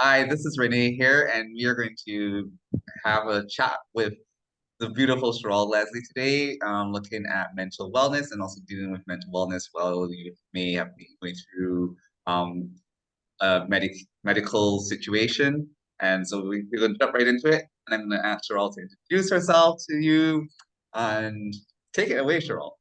Hi, this is Renee here, and we are going to have a chat with the beautiful Sherol Leslie today, looking at mental wellness and also dealing with mental wellness while you may have been going through um, a medical situation. And so we're going to jump right into it, and I'm going to ask Sherol to introduce herself to you and take it away, Sherol.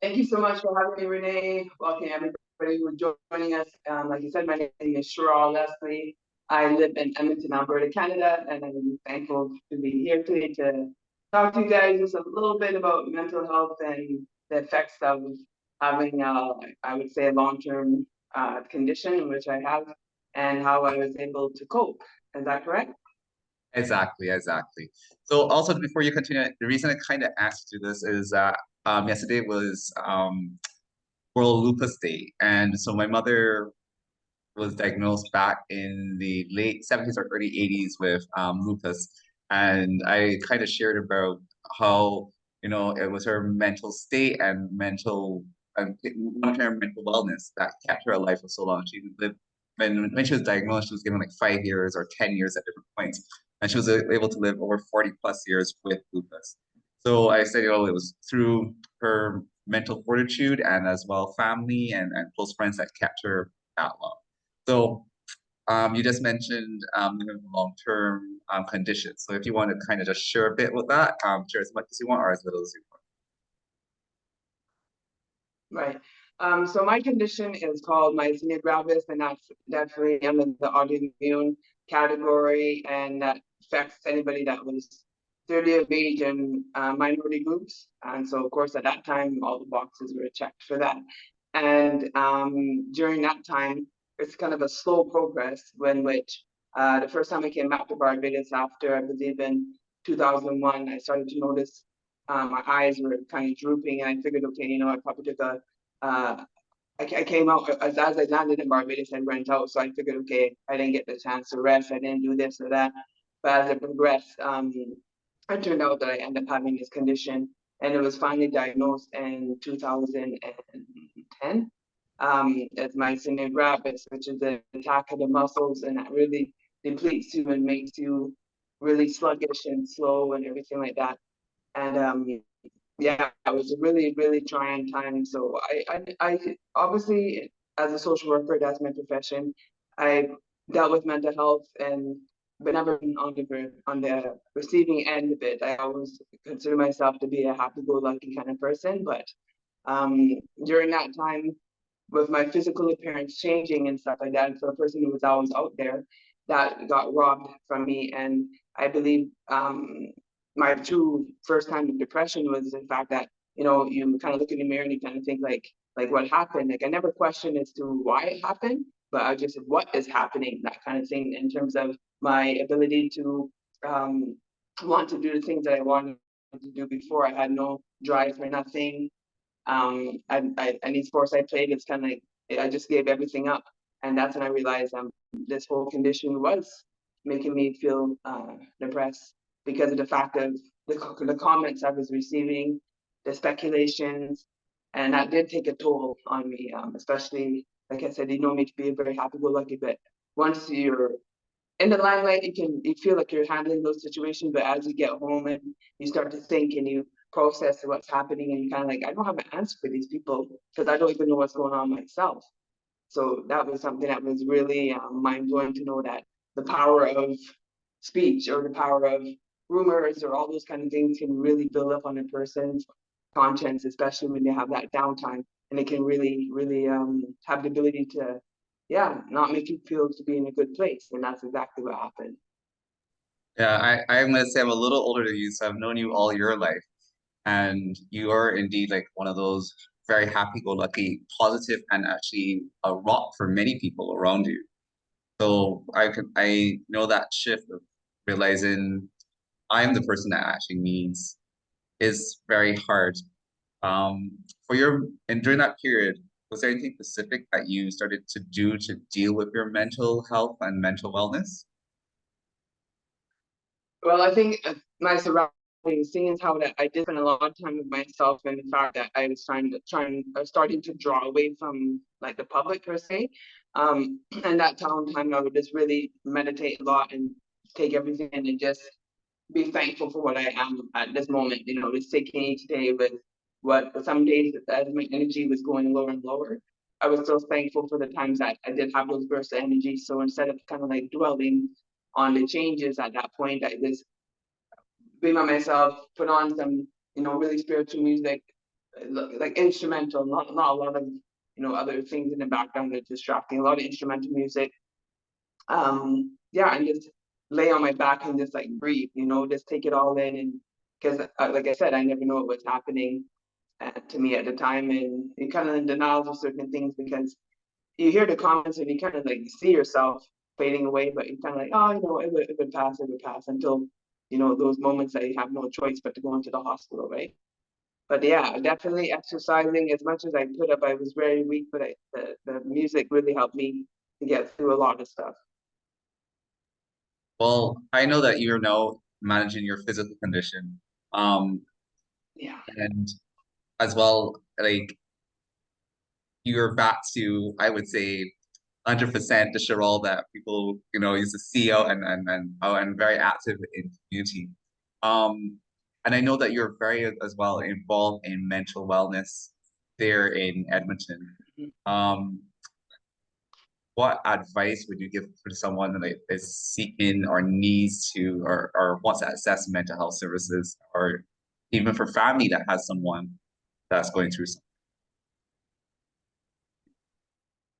Thank you so much for having me, Renee. Welcome everybody who are joining us. Like you said, my name is Sherol Leslie. I live in Edmonton, Alberta, Canada, and I'm thankful to be here today to talk to you guys just a little bit about mental health and the effects of having, I would say, a long-term condition, which I have, and how I was able to cope. Is that correct? Exactly, exactly. So also before you continue, the reason I kind of asked you this is that yesterday was World Lupus Day, and so my mother was diagnosed back in the late 70s or early 80s with lupus, and I kind of shared about how it was her mental state and mental and long-term mental wellness that kept her alive for so long. She lived when she was diagnosed, she was given like 5 years or 10 years at different points, and she was able to live over 40 plus years with lupus. So I said, it was through her mental fortitude and as well family and close friends that kept her that long. So you just mentioned long-term conditions. So if you want to kind of just share a bit with that, share as much as you want or as little as you Right. So my condition is called myasthenia gravis, and that's definitely under the autoimmune category, and that affects anybody that was 30 of age and minority groups. And so, of course, at that time, all the boxes were checked for that. And during that time, it's kind of a slow progress when which the first time I came back to Barbados after, I believe in 2001, I started to notice my eyes were kind of drooping, and I figured, okay, I probably took a. I came out as I landed in Barbados, I went out, so I figured, okay, I didn't get the chance to rest, I didn't do this or that. But as it progressed, it turned out that I ended up having this condition, and it was finally diagnosed in 2010 as myasthenia gravis, which is an attack of the muscles, and that really depletes you and makes you really sluggish and slow and everything like that. And yeah, it was a really, really trying time. So I obviously, as a social worker, that's my profession. I dealt with mental health and but never been on the receiving end of it. I always consider myself to be a happy-go-lucky kind of person, but during that time, with my physical appearance changing and stuff like that, for a person who was always out there, that got robbed from me. And I believe my true first time of depression was the fact that you kind of look in the mirror and you kind of think like what happened. Like I never questioned as to why it happened, but I just said what is happening, that kind of thing, in terms of my ability to um, want to do the things that I wanted to do before. I had no drive for nothing. Any sports I played, it's kind of like I just gave everything up, and that's when I realized this whole condition was making me feel depressed because of the fact of the comments I was receiving, the speculations, and that did take a toll on me. Especially, like I said, you know me to be a very happy-go-lucky, but once you're in the limelight, you feel like you're handling those situations, but as you get home and you start to think and you process what's happening, and you kind of like, I don't have an answer for these people because I don't even know what's going on myself. So that was something that was really mind blowing to know that the power of speech or the power of rumors or all those kind of things can really build up on a person's conscience, especially when they have that downtime, and it can really, really have the ability to, yeah, not make you feel to be in a good place. And that's exactly what happened. Yeah, I'm gonna say I'm a little older than you, so I've known you all your life. And you are indeed like one of those very happy-go-lucky, positive, and actually a rock for many people around you. So I know that shift of realizing I'm the person that actually needs is very hard. For your and during that period, was there anything specific that you started to do to deal with your mental health and mental wellness? Well, I think my surroundings seeing how that I did spend a lot of time with myself, and the fact that I was starting to draw away from like the public per se. And that time I would just really meditate a lot and take everything in and just be thankful for what I am at this moment, just taking each day with what some days as my energy was going lower and lower. I was still thankful for the times that I did have those bursts of energy. So instead of kind of like dwelling on the changes at that point, I just be by myself, put on some, really spiritual music, like instrumental, not a lot of, other things in the background that distracting, a lot of instrumental music. Yeah, and just lay on my back and just like breathe, just take it all in. And because, like I said, I never know what was happening to me at the time. And you kind of in denial of certain things because you hear the comments and you kind of like see yourself fading away, but you kind of like, oh, it would pass until, those moments that you have no choice but to go into the hospital, right? But yeah, definitely exercising as much as I could have. I was very weak, but the music really helped me to get through a lot of stuff. Well, I know that you're now managing your physical condition. Um, Yeah. and as well, like you're back to, I would say, 100% the Sherol that people, used to see out and very active in community. Um, and I know that you're very as well involved in mental wellness there in Edmonton. Mhm. Um, what advice would you give for someone that is seeking or needs to or wants to access mental health services, or even for family that has someone that's going through something?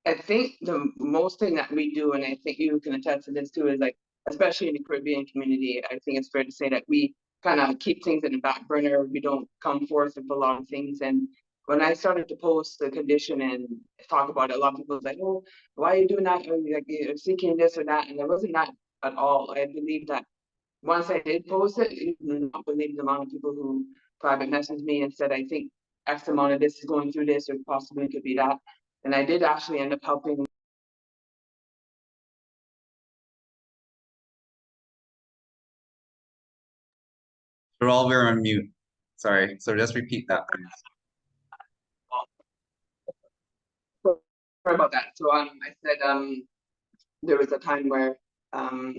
I think the most thing that we do, and I think you can attest to this too, is like, especially in the Caribbean community, I think it's fair to say that we kind of keep things in the back burner. We don't come forth with a lot of things. And when I started to post the condition and talk about it, a lot of people was like, "Oh, why are you doing that? Or like you're seeking this or that?" And it wasn't that at all. I believe that once I did post it, you would not believe the amount of people who private messaged me and said, I think X amount of this is going through this, or possibly it could be that. And I did actually end up helping. Sherol, we're on mute. Sorry. So just repeat that, please. Sorry about that. So I said there was a time where um,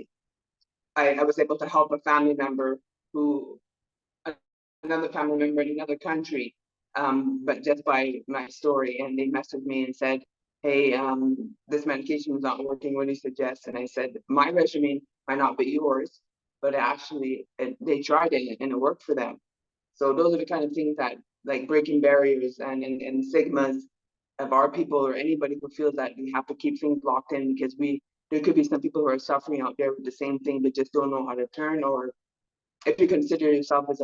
I was able to help a family member who another family member in another country, but just by my story. And they messaged me and said, "Hey, this medication is not working. What do you suggest?" And I said, "My regimen might not be yours, but they tried it and it worked for them." So those are the kind of things that like breaking barriers and stigmas of our people or anybody who feels that we have to keep things locked in because there could be some people who are suffering out there with the same thing but just don't know how to turn, or if you consider yourself as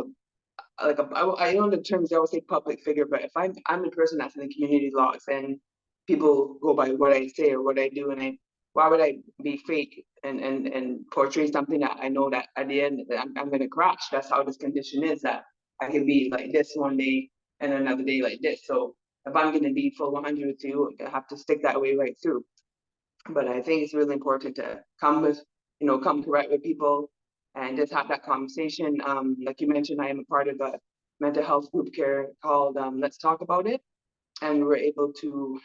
I know the terms they always say public figure, but if I'm the person that's in the community logs and people go by what I say or what I do, and why would I be fake and portray something that I know that at the end I'm gonna crash. That's how this condition is, that I can be like this one day and another day like this. So if I'm gonna be full 100 with you, I have to stick that way right through. But I think it's really important to come correct with people and just have that conversation. Like you mentioned, I am a part of a mental health group care called Let's Talk About It. And we were able to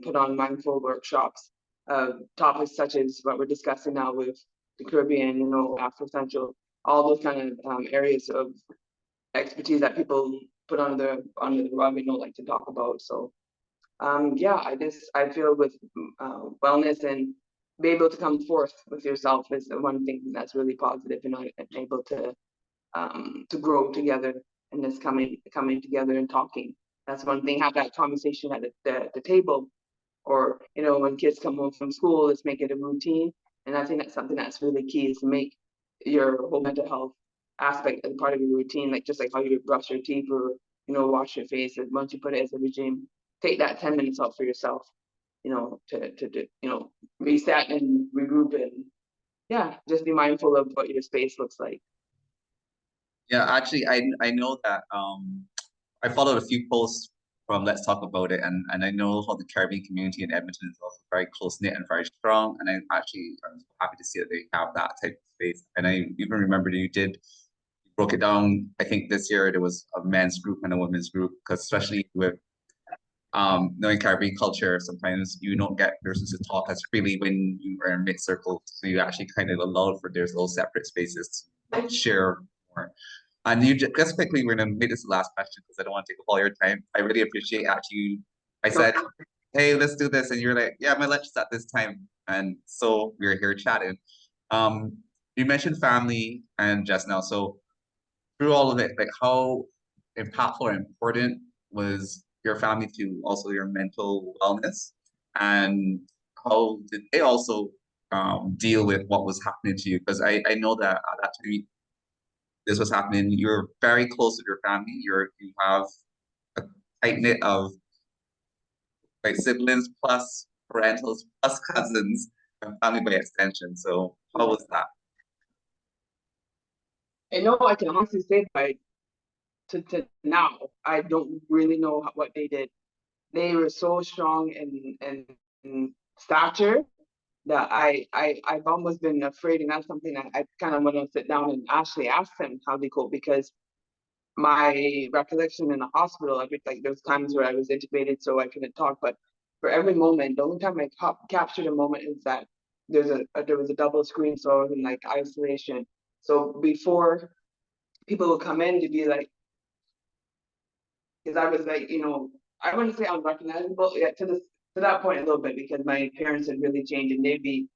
put on mindful workshops of topics such as what we're discussing now with the Caribbean, Afro Central, all those kind of areas of expertise that people put under the rug and don't like to talk about. So yeah, I feel with wellness and be able to come forth with yourself is the one thing that's really positive, and able to grow together and just coming together and talking. That's one thing. Have that conversation at the table, or when kids come home from school, let's make it a routine. And I think that's something that's really key, is to make your whole mental health aspect as part of your routine, like just like how you brush your teeth or wash your face. And once you put it as a regime, take that 10 minutes out for yourself, to reset and regroup, and yeah, just be mindful of what your space looks like. Yeah, actually, I know that I followed a few posts from Let's Talk About It, and I know how the Caribbean community in Edmonton is also very close knit and very strong. And I'm happy to see that they have that type of space. And I even remember that you broke it down. I think this year there was a men's group and a women's group, because especially with knowing Caribbean culture, sometimes you don't get persons to talk as freely when you are in mixed circles. So you actually kind of allow for there's little separate spaces to share more. And you just quickly, we're gonna make this the last question because I don't want to take up all your time. I really appreciate actually. I said, "Hey, let's do this," and you're like, "Yeah, my lunch is at this time," and so we're here chatting. Um, you mentioned family and just now, so through all of it, like how impactful or important was your family to also your mental wellness, and how did they also deal with what was happening to you? Because I know that at that time this was happening, you're very close with your family. You have a tight knit of like siblings plus parentals plus cousins and family by extension. So how was that? I know I can honestly say by to now, I don't really know what they did. They were so strong in stature that I've almost been afraid, and that's something that I kind of want to sit down and actually ask them how they cope, because my recollection in the hospital, I think like there's times where I was intubated so I couldn't talk, but for every moment, the only time I captured a moment is that there was a double screen, so I was in like isolation. So before people would come in to be like, because I was like, I wouldn't say unrecognizable, yeah, to that point a little bit, because my parents had really changed, and they'd be,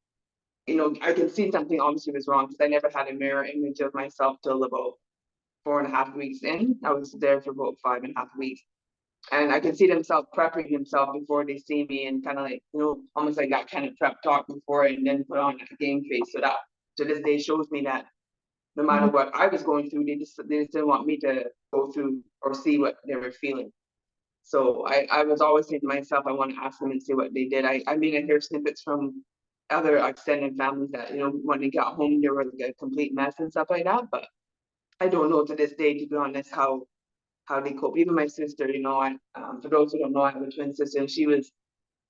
I could see something obviously was wrong because I never had a mirror image of myself till about 4.5 weeks in. I was there for about 5.5 weeks. And I could see themselves prepping themselves before they see me, and kind of like, almost like that kind of prep talk before and then put on a game face. So that to this day shows me that no matter what I was going through, they just didn't want me to go through or see what they were feeling. So I was always saying to myself, I want to ask them and see what they did. I mean, I hear snippets from other extended families that, when they got home, they were like a complete mess and stuff like that. But I don't know to this day, to be honest, how they cope. Even my sister, for those who don't know, I have a twin sister, and she was,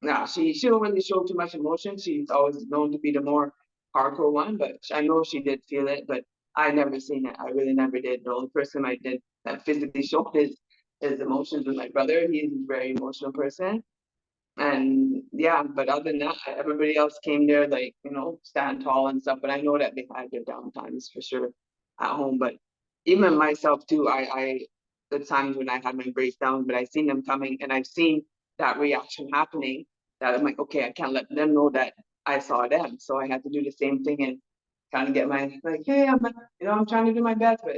nah, she don't really show too much emotion. She's always known to be the more hardcore one, but I know she did feel it, but I never seen it. I really never did. The only person I did that physically showed his emotions was my brother. He's a very emotional person. And yeah, but other than that, everybody else came there like, stand tall and stuff. But I know that they had their downtimes for sure at home. But even myself too, the times when I had my breakdowns, but I seen them coming, and I've seen that reaction happening, that I'm like, okay, I can't let them know that I saw them. So I had to do the same thing and kind of get my like, hey, I'm trying to do my best, but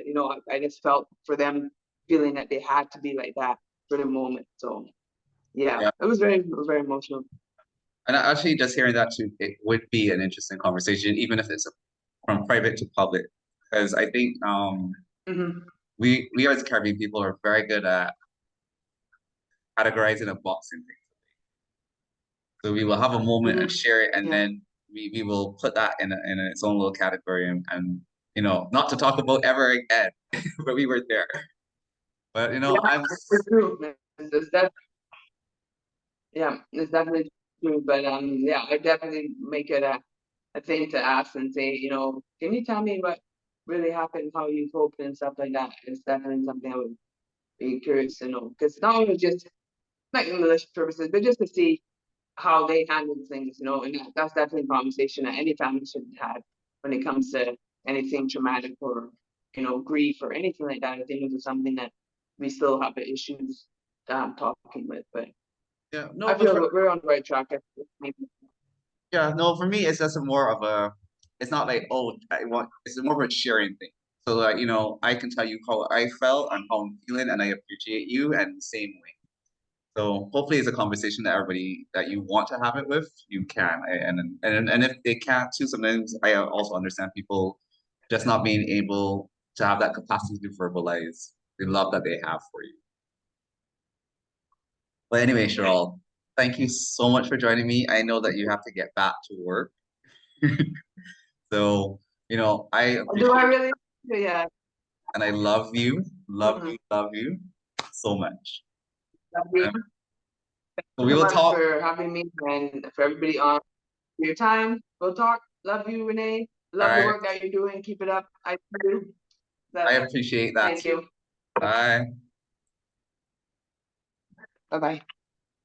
I just felt for them feeling that they had to be like that for the moment. So yeah, Yeah. it was very emotional. And actually, just hearing that too, it would be an interesting conversation, even if it's from private to public, because I think Hmm. we as Caribbean people are very good at categorizing and boxing things. So we will have a moment and Hmm. share it, and Yeah. then we will put that in its own little category, and not to talk about ever again, but we were there. But Yeah, I'm it's true. It's that, yeah, it's definitely true. But yeah, I definitely make it a thing to ask and say, can you tell me what really happened, how you coped and stuff like that? It's definitely something I would be curious to know. Because not only just like in malicious purposes, but just to see how they handle things, and that's definitely a conversation that any family should have when it comes to anything traumatic or, grief or anything like that. I think it's something that we still have issues talking with, but yeah, no, I but feel we're on the right track. yeah, no, for me, it's just more of a, it's not like, oh, it's more of a sharing thing. So like, I can tell you how I felt and how I'm feeling, and I appreciate you, and the same way. So hopefully it's a conversation that everybody that you want to have it with, you can. And if they can't too, sometimes I also understand people just not being able to have that capacity to verbalize the love that they have for you. But anyway, Sherol, thank you so much for joining me. I know that you have to get back to work. So, I Do I appreciate really? Yeah. and I love Mhm. you, love you so much. Love you Um, so we so will much talk. for having me and for everybody on your time. We'll talk. Love you, Renee. All Love the right. work that you're doing. Keep it up. I do. I appreciate that Thank too. you. Bye. Bye-bye.